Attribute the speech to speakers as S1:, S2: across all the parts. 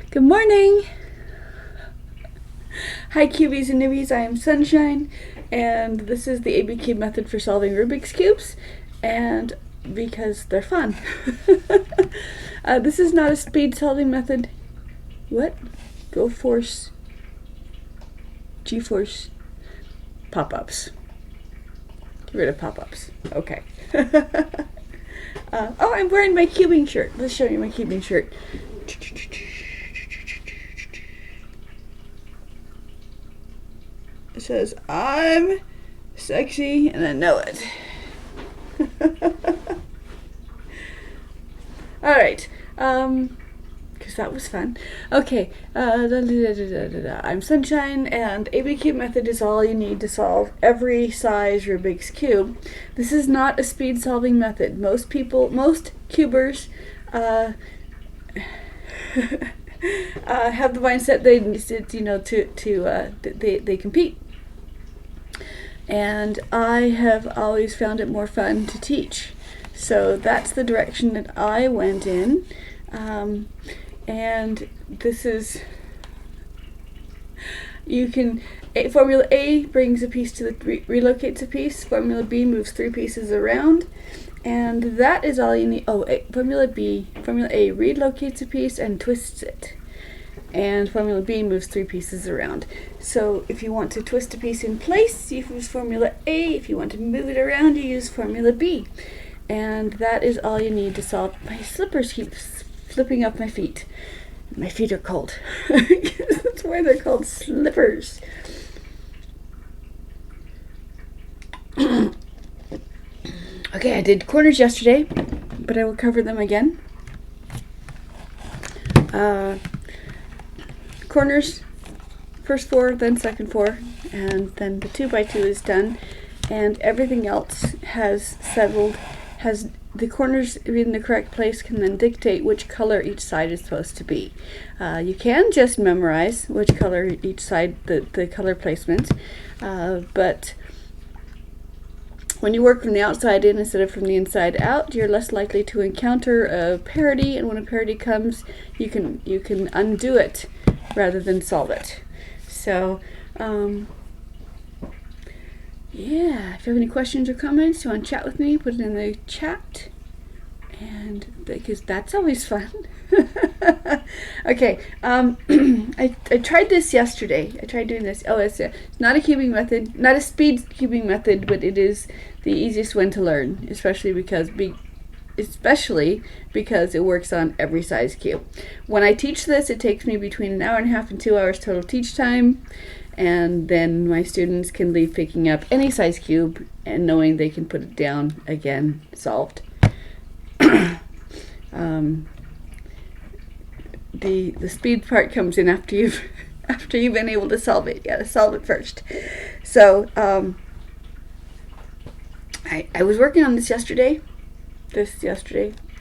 S1: Good morning! Hi cubies and newbies, I am Sunshine, and this is the ABCube method for solving Rubik's Cubes, and because they're fun. This is not a speed solving method. What? Go force, G-force, pop-ups. Get rid of pop-ups. Okay. Oh, I'm wearing my cubing shirt. Let's show you my cubing shirt. It says, I'm sexy and I know it. Alright, because that was fun. Okay, I'm Sunshine, and ABCube method is all you need to solve every size Rubik's Cube. This is not a speed solving method. Most cubers have the mindset they compete. And I have always found it more fun to teach. So that's the direction that I went in. And this is, Formula A brings a piece to the, relocates a piece. Formula B moves 3 pieces around. And that is all you need. Formula A relocates a piece and twists it. And Formula B moves 3 pieces around. So if you want to twist a piece in place, you use Formula A. If you want to move it around, you use Formula B. And that is all you need to solve. My slippers keep flipping up my feet. My feet are cold. That's why they're called slippers. Okay, I did corners yesterday, but I will cover them again. Corners, first 4, then second 4, and then the 2x2 is done, and everything else has settled. The corners in the correct place can then dictate which color each side is supposed to be. You can just memorize which color each side, the color placement, but when you work from the outside in instead of from the inside out, you're less likely to encounter a parity, and when a parity comes, you can undo it rather than solve it. So, yeah, if you have any questions or comments, you want to chat with me, put it in the chat, and because that's always fun. Okay, I tried this yesterday. I tried doing this. It's not a cubing method, not a speed cubing method, but it is the easiest one to learn, especially because it works on every size cube. When I teach this, it takes me between 1.5 hours and 2 hours total teach time, and then my students can leave picking up any size cube and knowing they can put it down again, solved. The speed part comes in after you've been able to solve it. You gotta solve it first. So I was working on this yesterday. I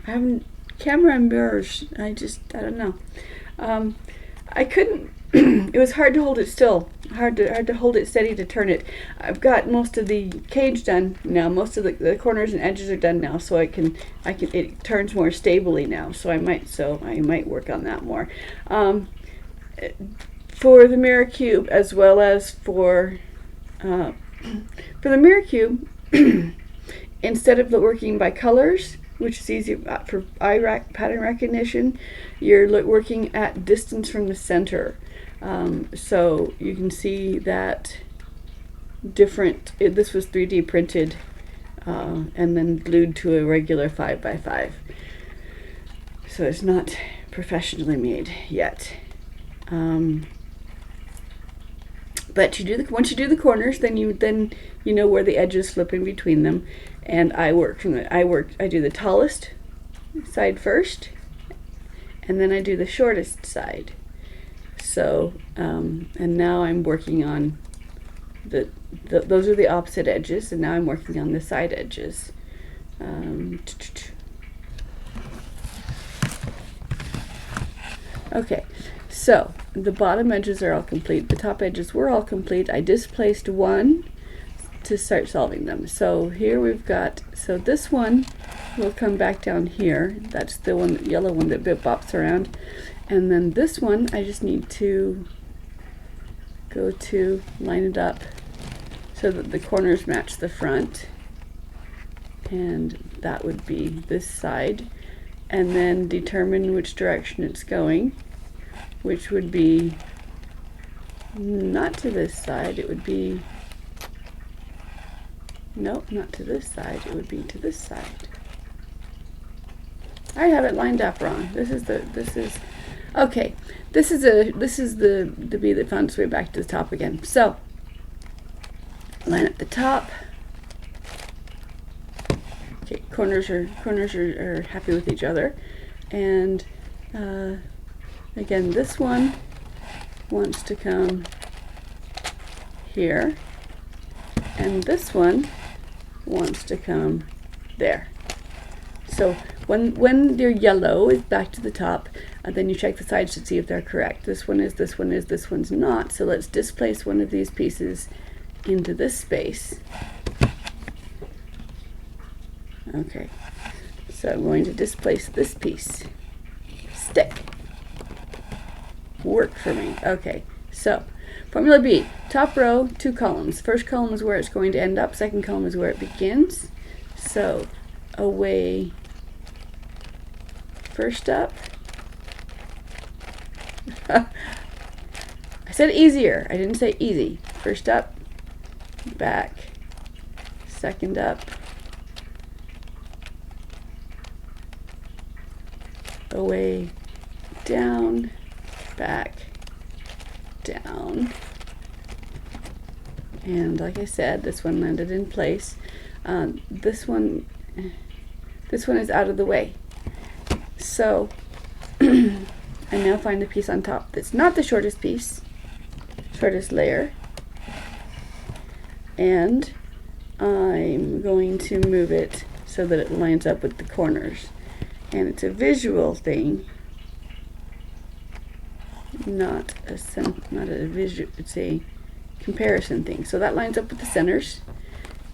S1: haven't camera and mirrors. I don't know. I couldn't. It was hard to hold it still. Hard to hold it steady to turn it. I've got most of the cage done now. Most of the corners and edges are done now, so it turns more stably now. So I might work on that more. For the mirror cube, as well as for the mirror cube, instead of working by colors, which is easy for pattern recognition, you're working at distance from the center. So you can see that this was 3D printed and then glued to a regular 5x5. So it's not professionally made yet. But once you do the corners, then you know where the edges flip in between them. And I do the tallest side first, and then I do the shortest side. So, and now I'm working on those are the opposite edges, and now I'm working on the side edges. Okay, so the bottom edges are all complete. The top edges were all complete. I displaced one to start solving them. So here we've got, so this one will come back down here. That's the one, the yellow one that bops around. And then this one, I just need to go to line it up so that the corners match the front. And that would be this side. And then determine which direction it's going, which would be not to this side. It would be, no, not to this side. It would be to this side. I have it lined up wrong. This is the bee that found its way back to the top again. So line up the top. Okay, corners are happy with each other, and again, this one wants to come here, and this one wants to come there. So when your yellow is back to the top, then you check the sides to see if they're correct. This one is, this one's not. So let's displace one of these pieces into this space. Okay, so I'm going to displace this piece. Stick. Work for me. Okay, so formula B, top row, 2 columns. First column is where it's going to end up, second column is where it begins. So away, first up. I said easier, I didn't say easy. First up, back, second up, away, down, back, down. And like I said, this one landed in place. This one is out of the way. So I now find the piece on top that's not the shortest piece, shortest layer, and I'm going to move it so that it lines up with the corners. And it's a visual thing, not a visual. It's a comparison thing. So that lines up with the centers,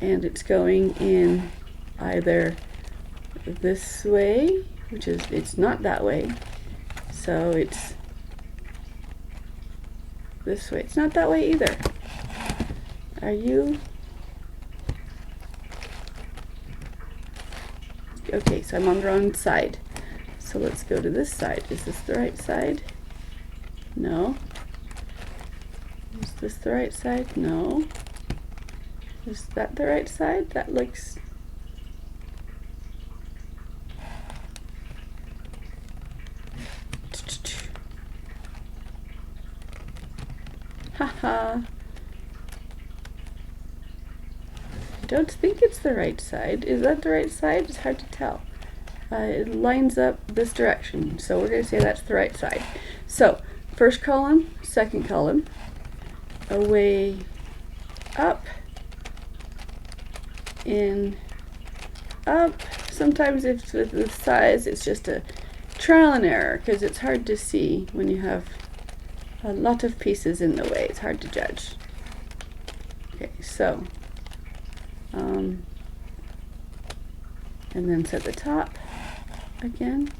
S1: and it's going in either this way, which is, it's not that way, so it's this way. It's not that way either. Are you? Okay, so I'm on the wrong side. So let's go to this side. Is this the right side? No. Is this the right side? No. Is that the right side? That looks... Haha. I don't think it's the right side. Is that the right side? It's hard to tell. It lines up this direction, so we're going to say that's the right side. So, first column, second column, away, up, in, up. Sometimes if with the size, it's just a trial and error, because it's hard to see when you have a lot of pieces in the way. It's hard to judge. Okay, so, and then set the top again.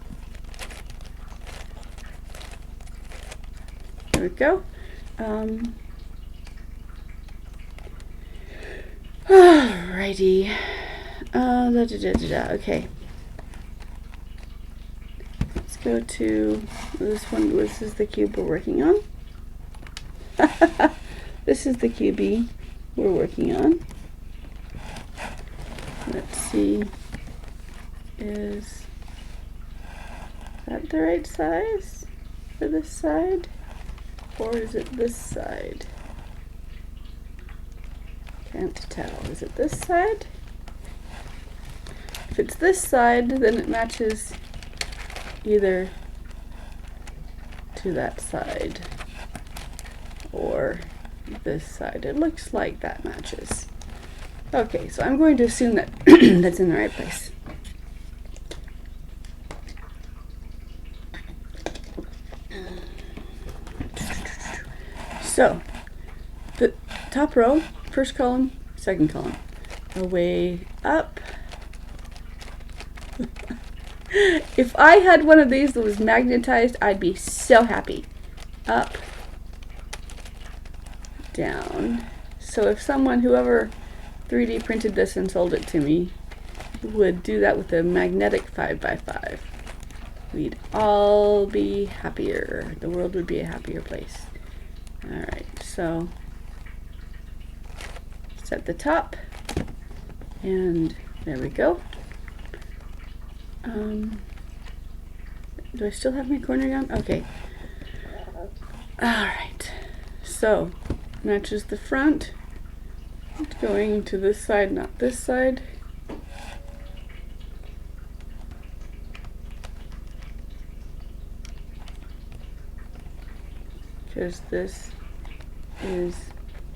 S1: There we go. Alrighty. Okay. Let's go to this one. This is the cube we're working on. This is the QB we're working on. Let's see. Is that the right size for this side? Or is it this side? Can't tell. Is it this side? If it's this side, then it matches either to that side or this side. It looks like that matches. Okay, so I'm going to assume that that's in the right place. So, the top row, first column, second column. Away, up, If I had one of these that was magnetized, I'd be so happy. Up, down. So if someone, whoever 3D printed this and sold it to me, would do that with a magnetic 5x5, we'd all be happier. The world would be a happier place. Alright, so set the top, and there we go. Do I still have my corner on? Okay. Alright, so matches the front. It's going to this side, not this side. Because this is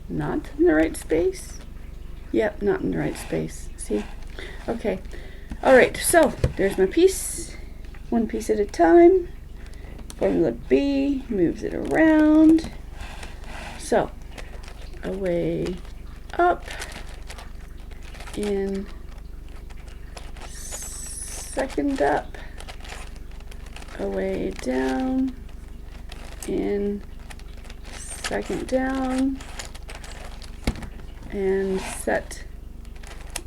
S1: not in the right space. Yep, not in the right space. See? Okay. Alright, so there's my piece. One piece at a time. Formula B moves it around. So, away up, in, second up, away down, in, second down, and set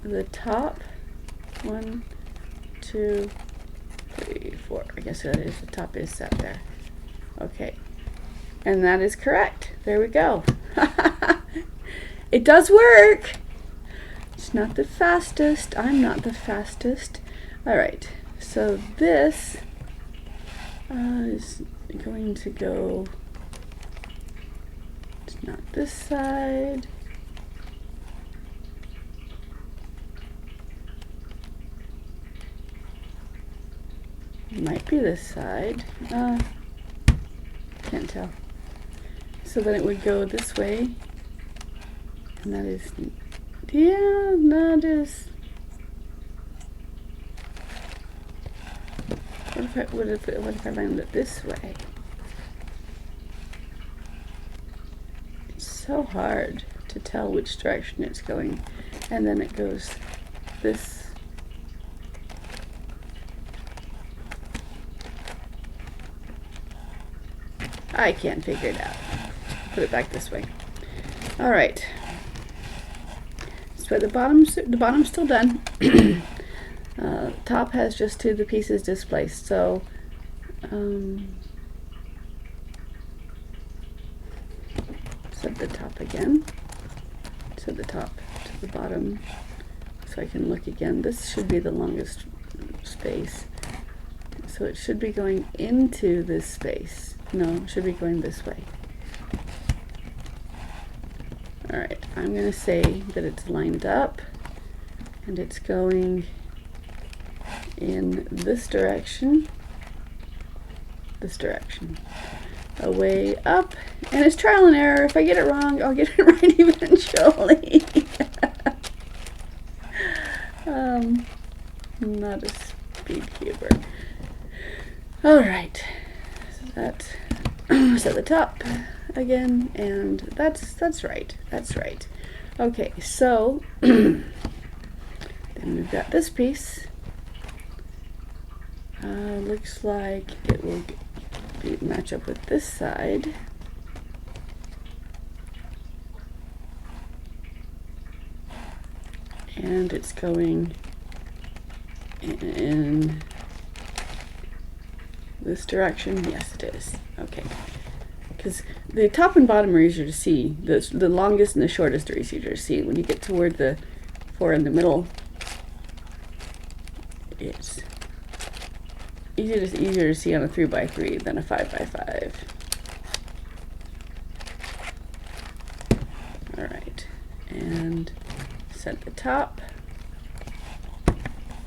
S1: the top. 1, 2, 3, 4. I guess that is, the top is set there. Okay. And that is correct. There we go. It does work. It's not the fastest. I'm not the fastest. Alright. So this is going to go, it's not this side. Might be this side. Can't tell. So then it would go this way. And that is, yeah, that is. What if I land it this way? It's so hard to tell which direction it's going. And then it goes this. I can't figure it out. Put it back this way. All right. So the bottom's still done. Top has just 2 of the pieces displaced. So set the top again. Set the top to the bottom, so I can look again. This should be the longest space. So it should be going into this space. No, it should be going this way. Alright, I'm going to say that it's lined up and it's going in this direction, away up, and it's trial and error. If I get it wrong, I'll get it right eventually. Not a speed cuber. Alright, so that's set the top again, and that's right. Okay, so then we've got this piece. Looks like it will match up with this side. And it's going in this direction. Yes, it is. Okay. Because the top and bottom are easier to see. The longest and the shortest are easier to see. When you get toward the 4 in the middle, it's easier to see on a 3x3 than a 5x5. Alright, and set the top.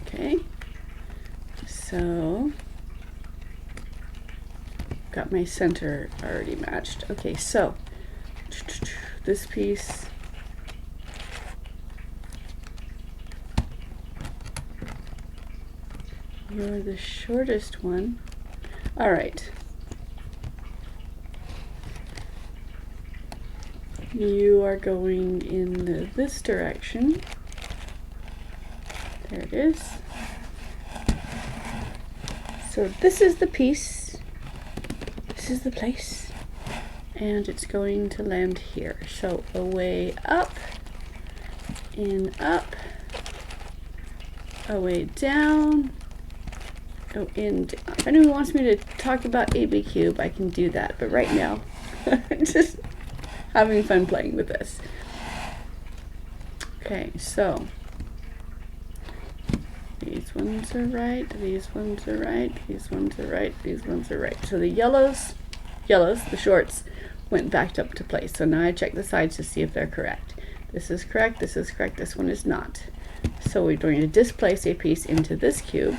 S1: Okay, so got my center already matched. Okay, so this piece, you're the shortest one. All right. You are going in this direction. There it is. So this is the piece, this is the place, and it's going to land here. So away up, in up, away down, oh, in down. If anyone wants me to talk about ABCube, I can do that, but right now, just having fun playing with this. Okay, so these ones are right, these ones are right, these ones are right, these ones are right. So the yellows, the shorts, went back up to place. So now I check the sides to see if they're correct. This is correct, this is correct, this one is not. So we're going to displace a piece into this cube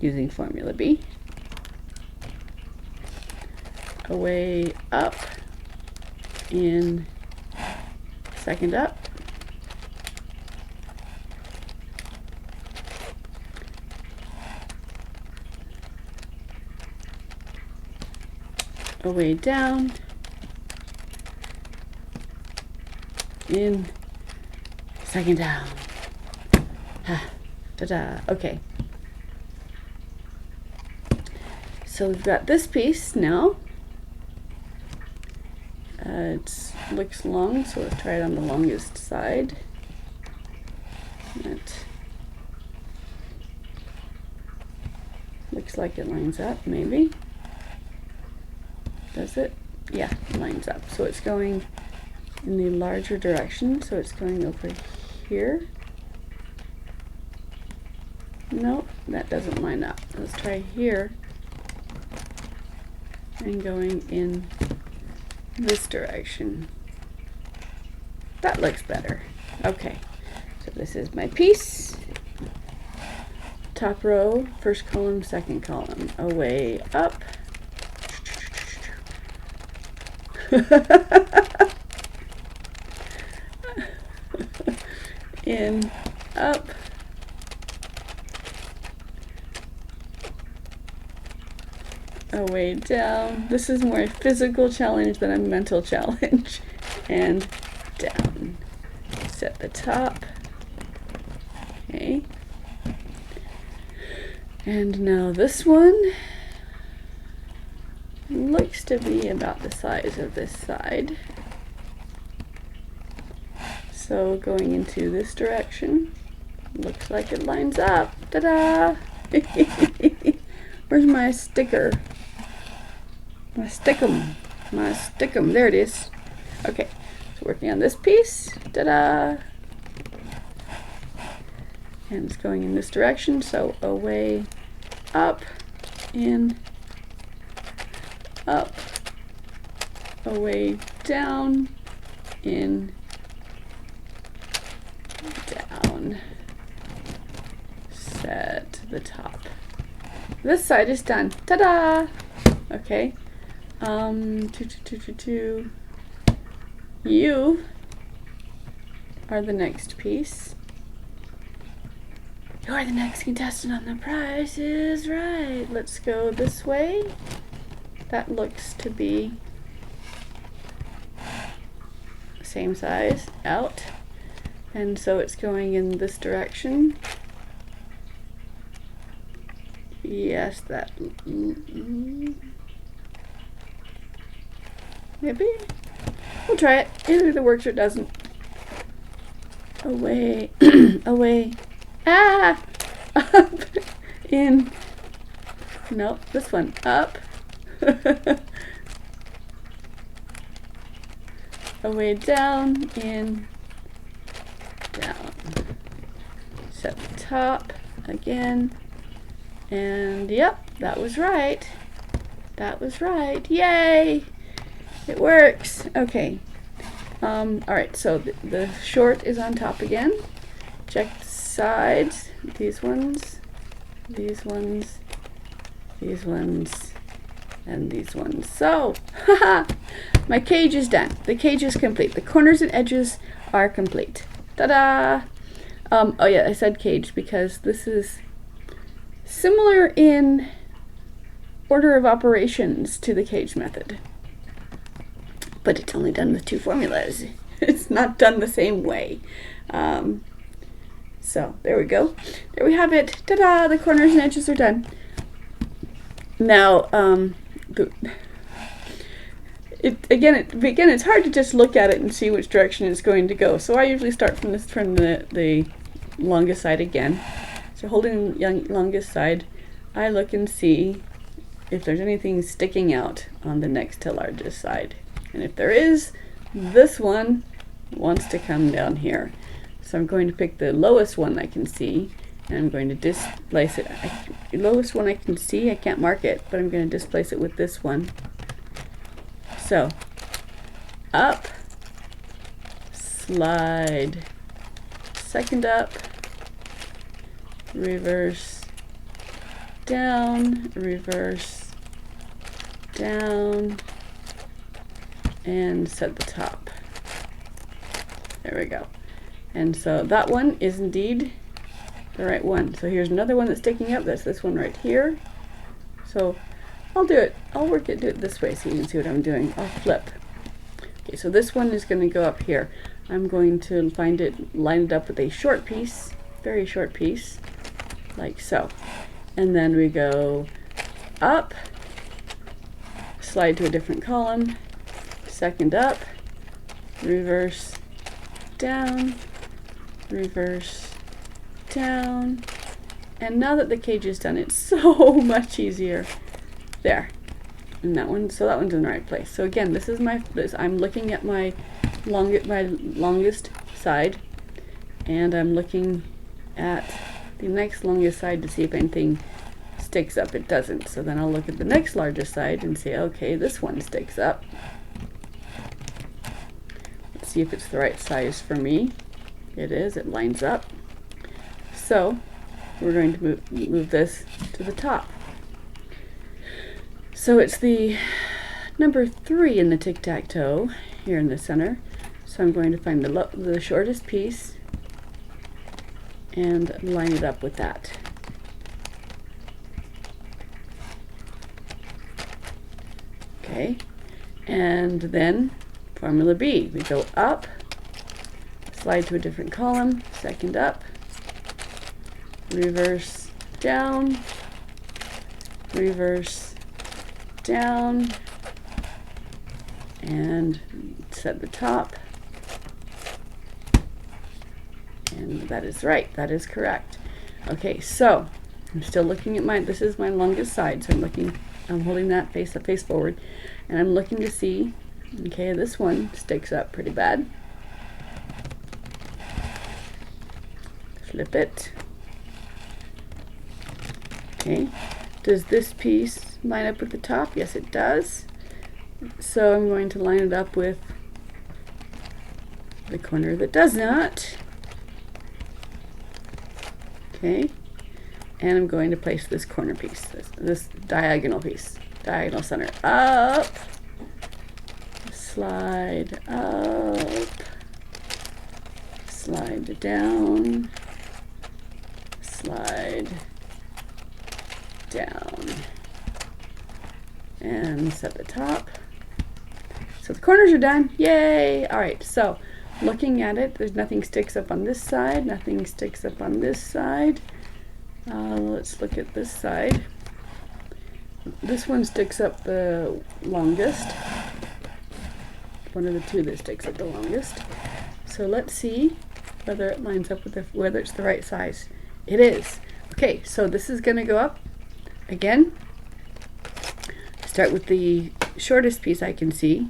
S1: using formula B. Away up, in, second up, away down, in, second down. Ta-da. Okay. So we've got this piece now. It looks long, so let's try it on the longest side. That looks like it lines up, maybe. Does it? Yeah, it lines up. So it's going in the larger direction, so it's going over here. Nope, that doesn't line up. Let's try here and going in this direction. That looks better. Okay, so this is my piece. Top row, first column, second column. Away up. In, up, away down. This is more a physical challenge than a mental challenge. And down. Set the top. Okay. And now this one looks to be about the size of this side. So going into this direction, looks like it lines up. Ta-da! Where's my sticker? My stickum. My stickum. There it is. Okay, so working on this piece. Ta-da! And it's going in this direction, so away, up, in, up, away, down, in, down, set the top. This side is done. Ta-da! Okay. You are the next piece. You're the next contestant on The Price is Right. Let's go this way. That looks to be the same size, out. And so it's going in this direction. Yes, that maybe. We'll try it. Either it works or it doesn't. Away, away. Ah! Up, in. Nope, this one. Up. Away, down, in, down. Set the top again. And yep, that was right. That was right. Yay! It works. Okay. Alright, so the short is on top again. Check the sides. These ones, these ones, these ones, and these ones. So, haha! My cage is done. The cage is complete. The corners and edges are complete. Ta-da! Oh yeah, I said cage because this is similar in order of operations to the cage method. But it's only done with two formulas. It's not done the same way. So there we go. There we have it. Ta-da! The corners and edges are done. Now, again, it's hard to just look at it and see which direction it's going to go. So I usually start from the longest side again. So holding the longest side, I look and see if there's anything sticking out on the next to largest side. And if there is, this one wants to come down here. So I'm going to pick the lowest one I can see, and I'm going to displace it. The lowest one I can see, I can't mark it, but I'm going to displace it with this one. So, up, slide, second up, reverse, down, reverse, down, and set the top. There we go. And so that one is indeed the right one. So here's another one that's sticking up. That's this one right here. So I'll do it. Do it this way so you can see what I'm doing. I'll flip. Okay, so this one is going to go up here. I'm going to find it, line it up with a short piece, very short piece, like so. And then we go up, slide to a different column, second up, reverse, down, reverse, down. And now that the cage is done, it's so much easier. There. And that one, so that one's in the right place. So again, this is I'm looking at my longest side, and I'm looking at the next longest side to see if anything sticks up. It doesn't. So then I'll look at the next largest side and say, okay, this one sticks up. Let's see if it's the right size for me. It is. It lines up. So we're going to move this to the top. So it's the number 3 in the tic-tac-toe here in the center. So I'm going to find the shortest piece and line it up with that. Okay, and then formula B. We go up, slide to a different column, second up, reverse, down, reverse, down, and set the top. And that is right. That is correct. Okay, so I'm still looking at this is my longest side, so I'm holding that face forward, and I'm looking to see, okay, this one sticks up pretty bad. Flip it. Okay. Does this piece line up with the top? Yes, it does. So I'm going to line it up with the corner that does not. Okay. And I'm going to place this corner piece, this diagonal piece, diagonal center. Up, slide up, slide down, slide down, and set the top. So the corners are done. Yay! All right, so looking at it, there's nothing sticks up on this side, nothing sticks up on this side. Let's look at this side. This one sticks up the longest. One of the two that sticks up the longest. So let's see whether it lines up with whether it's the right size. It is. Okay, so this is going to go up again. Start with the shortest piece I can see,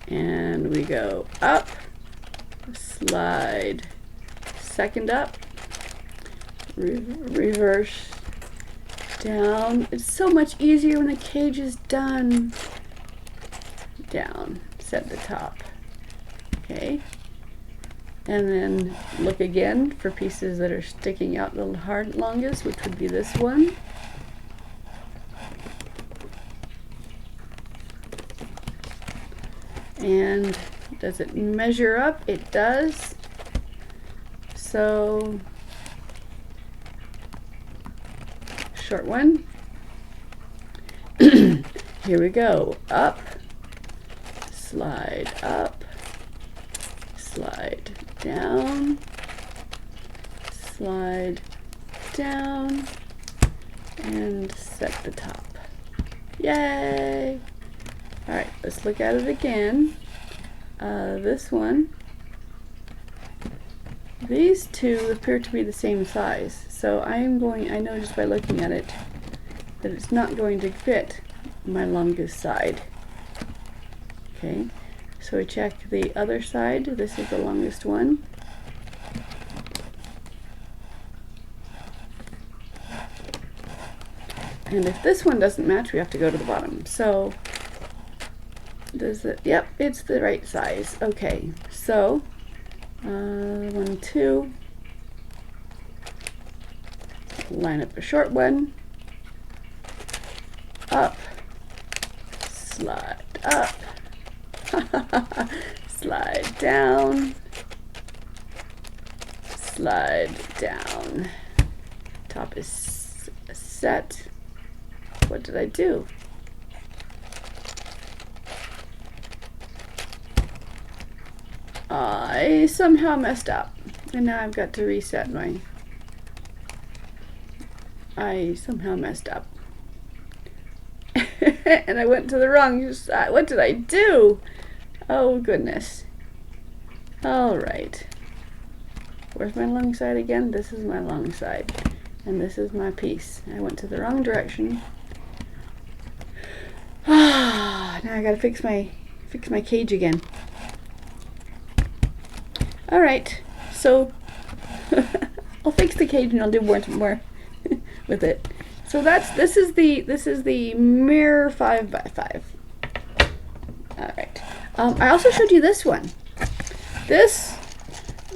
S1: and we go up, slide, second up, reverse, down. It's so much easier when the cage is done. Down, set the top. Okay, and then look again for pieces that are sticking out the longest, which would be this one. And does it measure up? It does. So short one. Here we go. Up, slide up, slide down, slide down, and set reset the top. Yay! Alright, let's look at it again. This one, these two appear to be the same size, so I know just by looking at it that it's not going to fit my longest side. Okay, so we check the other side. This is the longest one. And if this one doesn't match, we have to go to the bottom. So, does it? Yep, it's the right size. Okay, so 1, 2. Line up a short one. Up. Slide up. Slide down. Slide down. Top is set. What did I do? I somehow messed up, and now I've got to reset my... I somehow messed up. And I went to the wrong side. What did I do? Oh, goodness. All right. Where's my long side again? This is my long side. And this is my piece. I went to the wrong direction. Now I gotta fix my cage again. All right, so I'll fix the cage and I'll do more with it. So this is the mirror 5x5. All right. I also showed you this one. This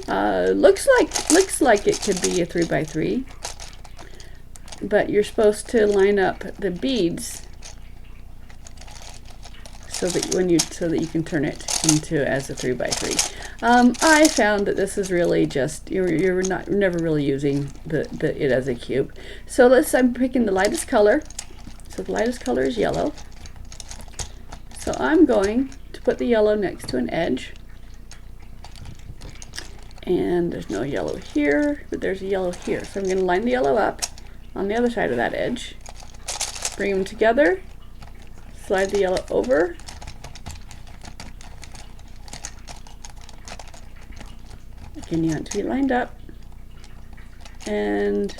S1: looks like it could be a 3x3, but you're supposed to line up the beads so that you can turn it into as a 3x3. I found that this is really just you're never really using it as a cube. So I'm picking the lightest color. So the lightest color is yellow. So I'm going to put the yellow next to an edge. And there's no yellow here, but there's a yellow here. So I'm going to line the yellow up on the other side of that edge. Bring them together. Slide the yellow over. Again, you want it to be lined up. And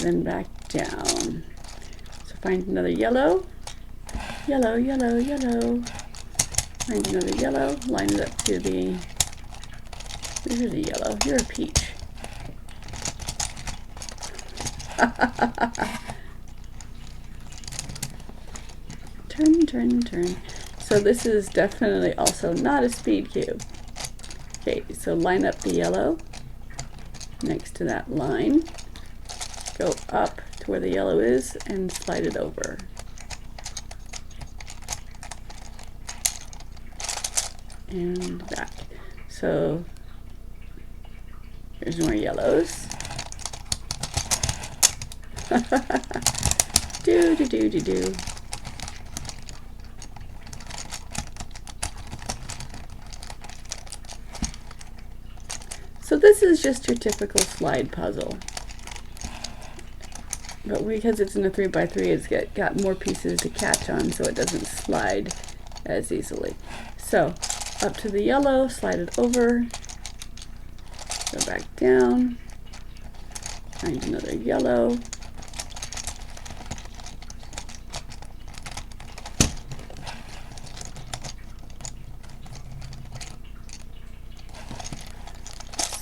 S1: then back down. So find another yellow. Yellow, yellow, yellow. Find another yellow. Line it up to the... Here's a yellow. You're a peach. Turn, turn, turn. So this is definitely also not a speed cube. Okay, so line up the yellow next to that line. Go up to where the yellow is and slide it over. And back. So here's more yellows. Do do do do do. So this is just your typical slide puzzle, but because it's in a 3x3, it's got more pieces to catch on, so it doesn't slide as easily. So up to the yellow, slide it over, go back down, find another yellow,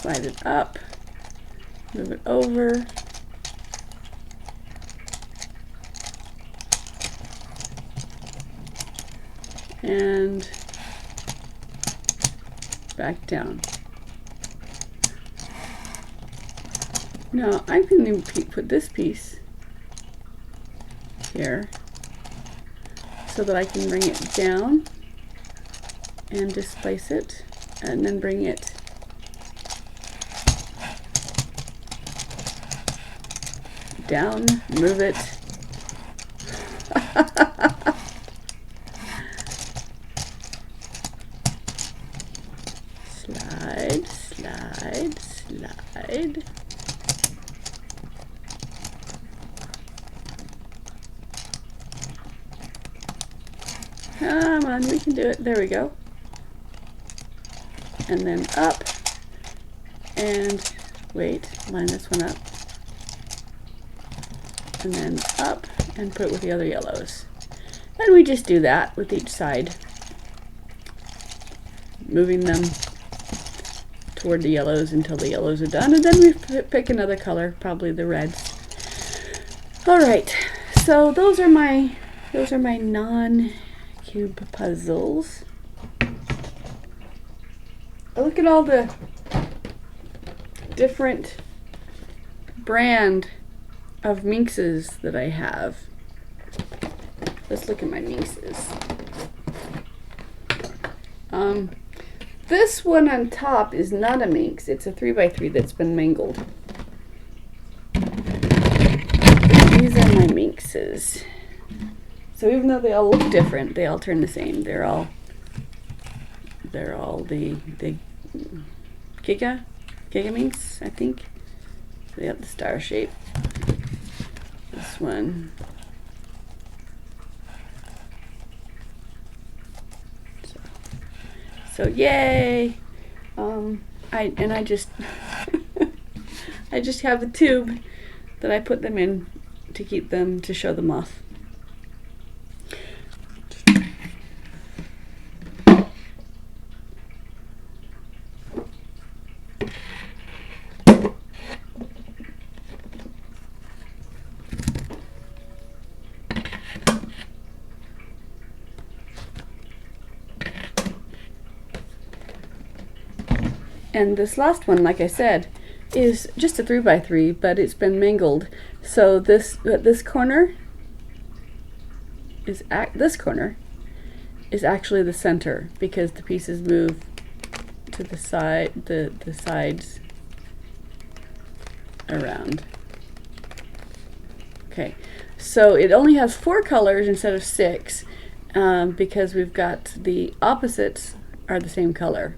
S1: slide it up, move it over, and back down. Now I'm going to put this piece here so that I can bring it down and displace it, and then bring it down, move it. Slide, slide, slide. on, we can do it. There we go. And then up, and wait, line this one up. And then up, and put it with the other yellows. And we just do that with each side, moving them toward the yellows until the yellows are done, and then we pick another color, probably the reds. All right, so those are my non-cube puzzles. Look at all the different brand of minxes that I have. Let's look at my minxes. This one on top is not a minx. It's a 3x3 that's been mangled. These are my minxes. So even though they all look different, they all turn the same. They're all the Giga minx, I think. They have the star shape. This one. So yay! I just I just have a tube that I put them in to keep them, to show them off. And this last one, like I said, is just a 3x3, but it's been mangled. So this corner is actually the center, because the pieces move to the side, the sides around. Okay, so it only has 4 colors instead of 6, because we've got the opposites are the same color.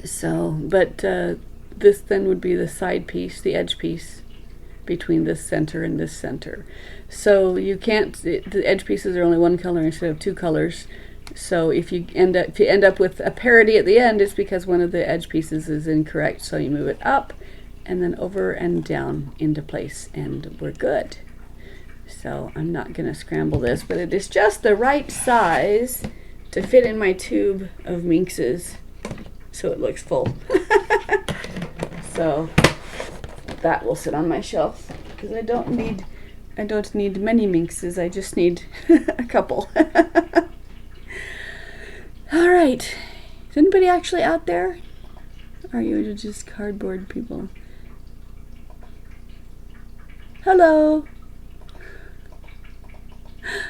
S1: So, but this then would be the side piece, the edge piece between this center and this center. So you can't, the edge pieces are only 1 color instead of 2 colors. So if you end up with a parity at the end, it's because one of the edge pieces is incorrect. So you move it up and then over and down into place, and we're good. So I'm not going to scramble this, but it is just the right size to fit in my tube of minxes, so it looks full. So that will sit on my shelf, because I don't need many minxes. I just need a couple. All right, is anybody actually out there? Or are you just cardboard people? Hello.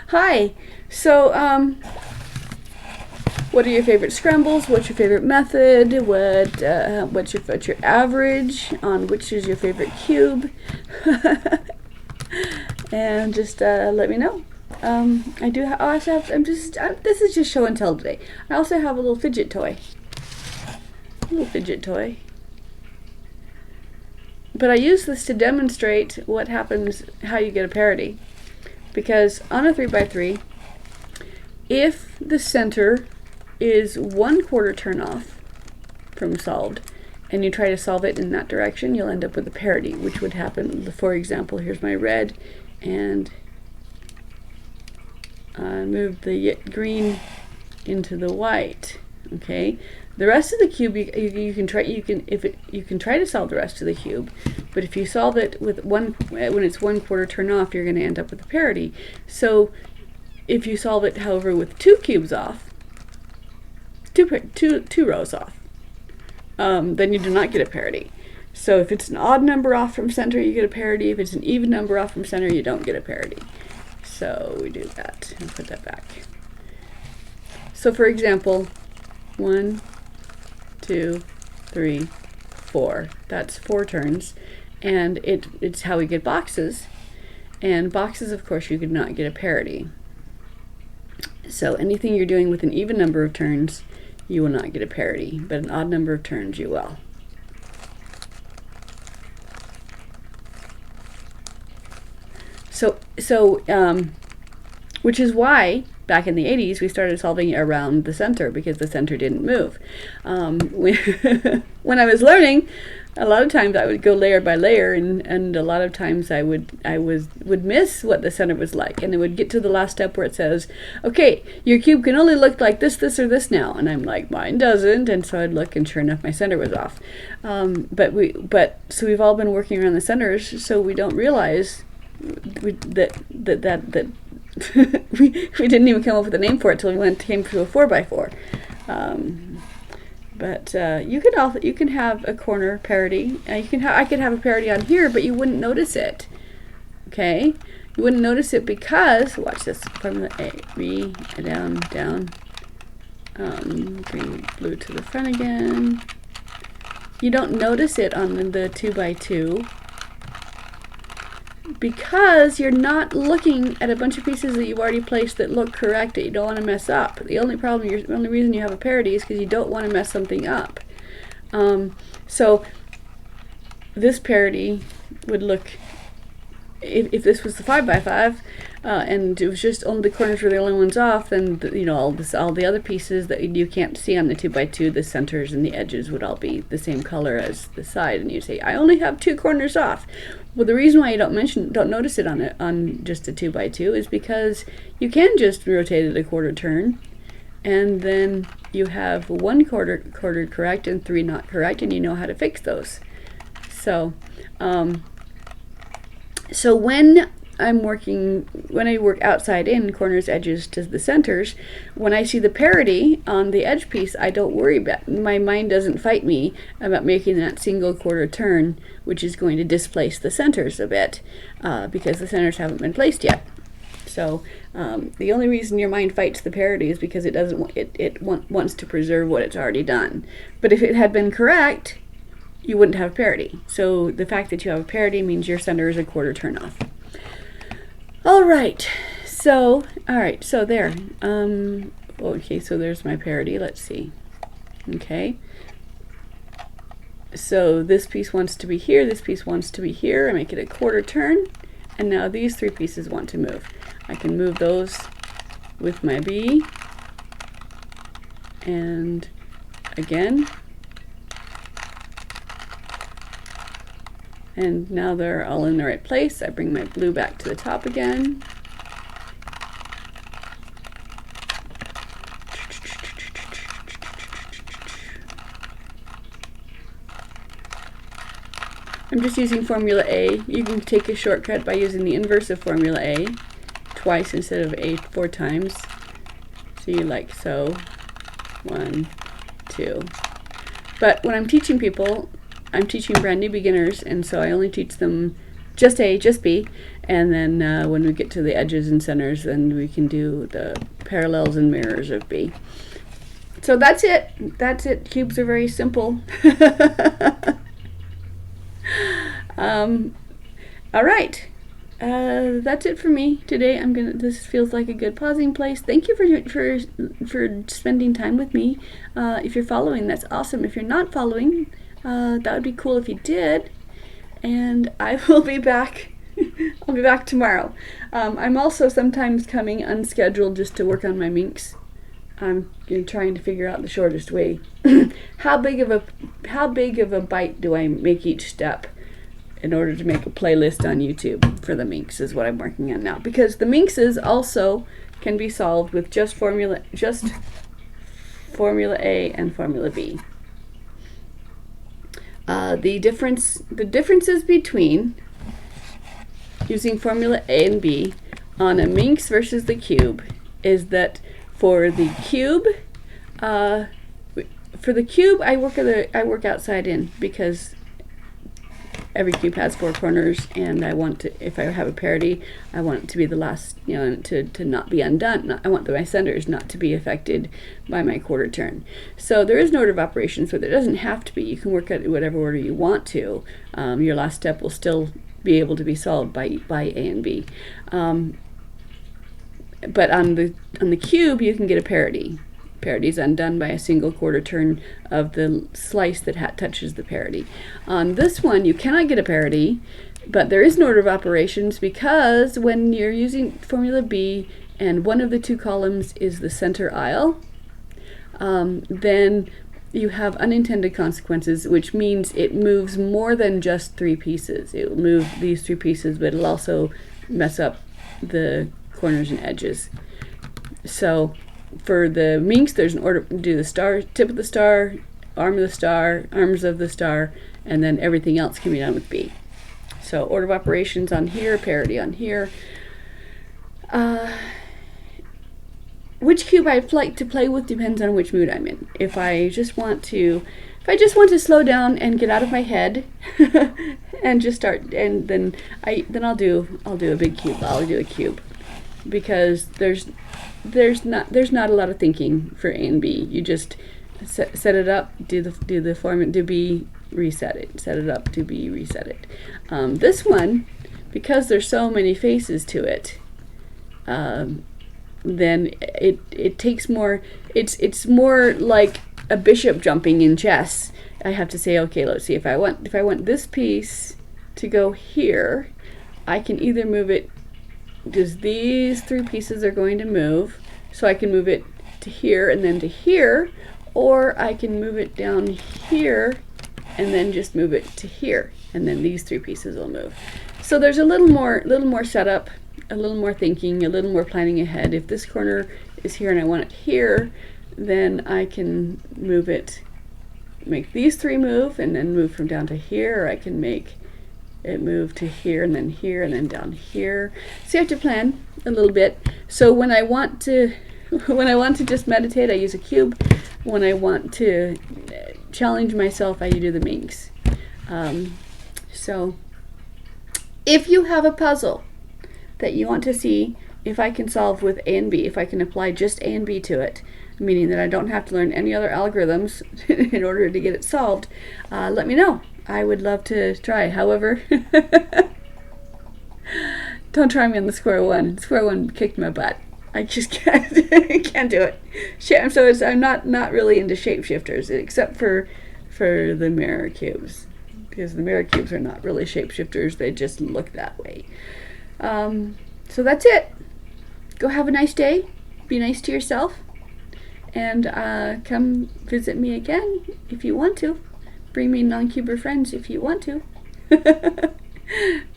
S1: Hi. So what are your favorite scrambles? What's your favorite method? What's your average on which is your favorite cube? And just let me know. I do also have. This is just show and tell today. I also have a little fidget toy. But I use this to demonstrate what happens, how you get a parity. Because on a 3x3, if the center is 1/4 turn off from solved, and you try to solve it in that direction, you'll end up with a parity, which would happen. For example, here's my red, and I moved the green into the white. Okay, the rest of the cube you can try to solve the rest of the cube, but if you solve it with when it's 1/4 turn off, you're going to end up with a parity. So if you solve it, however, with 2 cubes off, two rows off, then you do not get a parity. So if it's an odd number off from center, you get a parity. If it's an even number off from center, you don't get a parity. So we do that and put that back. So for example, 1, 2, 3, 4. That's 4 turns, and it's how we get boxes. And boxes, of course, you could not get a parity. So anything you're doing with an even number of turns, you will not get a parity, but an odd number of turns you will. So which is why back in the 80s, we started solving around the center because the center didn't move. When I was learning, a lot of times I would go layer by layer, and a lot of times I would miss what the center was like, and it would get to the last step where it says, okay, your cube can only look like this, this, or this now, and I'm like, mine doesn't, and so I'd look, and sure enough, my center was off. So we've all been working around the centers, so we don't realize that we didn't even come up with a name for it till we came to a 4x4. But you can have a corner parity. I could have a parity on here, but you wouldn't notice it. Okay, you wouldn't notice it because, watch this, formula A, B, down, bring blue to the front again. You don't notice it on the 2x2 because you're not looking at a bunch of pieces that you've already placed that look correct that you don't want to mess up. The only reason you have a parity is because you don't want to mess something up. So this parity would look, if this was the 5x5 and it was just only the corners were the only ones off, then all the other pieces that you can't see on the 2x2, the centers and the edges would all be the same color as the side, and you say, I only have 2 corners off. Well, the reason why you don't notice it on just a 2x2 is because you can just rotate it a quarter turn, and then you have 1 quarter correct and 3 not correct, and you know how to fix those. So when I work outside in, corners, edges to the centers, when I see the parity on the edge piece, I don't worry about, my mind doesn't fight me about making that single quarter turn, which is going to displace the centers a bit, because the centers haven't been placed yet. So the only reason your mind fights the parity is because it wants to preserve what it's already done. But if it had been correct, you wouldn't have parity. So the fact that you have a parity means your center is a quarter turn off. All right, so there. Okay, so there's my parity. Let's see. Okay. So this piece wants to be here, this piece wants to be here. I make it a quarter turn, and now these 3 pieces want to move. I can move those with my B, and again. And now they're all in the right place. I bring my blue back to the top again. I'm just using formula A. You can take a shortcut by using the inverse of formula A twice instead of A 4 times. So you like so. 1, 2. But when I'm teaching people, I'm teaching brand new beginners, and so I only teach them just A, just B, and then when we get to the edges and centers, then we can do the parallels and mirrors of B. So that's it. That's it. Cubes are very simple. All right. That's it for me today. This feels like a good pausing place. Thank you for spending time with me. If you're following, that's awesome. If you're not following, that would be cool if you did. And I will be back. I'll be back tomorrow. I'm also sometimes coming unscheduled just to work on my minks. I'm trying to figure out the shortest way. How big of a bite do I make each step in order to make a playlist on YouTube for the minks is what I'm working on now, because the minkses also can be solved with just formula A and formula B. The differences between using formula A and B on a minx versus the cube is that for the cube, I work outside in, because every cube has 4 corners, and I want to, if I have a parity, I want it to be the last, to not be undone. I want my centers not to be affected by my quarter turn. So there is an order of operations, but there doesn't have to be. You can work at whatever order you want to. Your last step will still be able to be solved by A and B. But on the cube, you can get a parity. Parity is undone by a single quarter turn of the slice that touches the parity. On this one, you cannot get a parity, but there is an order of operations, because when you're using formula B and one of the two columns is the center aisle, then you have unintended consequences, which means it moves more than just 3 pieces. It will move these 3 pieces, but it'll also mess up the corners and edges. So for the minks, there's an order: do the star, tip of the star, arm of the star, arms of the star, and then everything else can be done with B. So order of operations on here, parity on here. Which cube I'd like to play with depends on which mood I'm in. If I just want to slow down and get out of my head and just start, and then I'll do a big cube. I'll do a cube, because there's not a lot of thinking for A and B. You just set it up, do the form, do B, reset it, set it up, do B, reset it. This one, because there's so many faces to it, then it takes more. It's more like a bishop jumping in chess. I have to say, okay, let's see, if I want this piece to go here, I can either move it, because these 3 pieces are going to move, so I can move it to here and then to here, or I can move it down here and then just move it to here, and then these 3 pieces will move. So there's a little more setup, a little more thinking, a little more planning ahead. If this corner is here and I want it here, then I can move it, make these 3 move, and then move from down to here, or I can make it move to here and then down here. So you have to plan a little bit. So when I want to just meditate, I use a cube. When I want to challenge myself, I do the minks. So if you have a puzzle that you want to see if I can solve with A and B, if I can apply just A and B to it, meaning that I don't have to learn any other algorithms in order to get it solved, let me know. I would love to try. However, don't try me on the square one. Square one kicked my butt. I just can't do it. So I'm not really into shapeshifters, except for the mirror cubes, because the mirror cubes are not really shapeshifters. They just look that way. So that's it. Go have a nice day. Be nice to yourself, and come visit me again if you want to. Bring me non-cuber friends if you want to.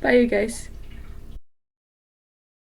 S1: Bye, you guys.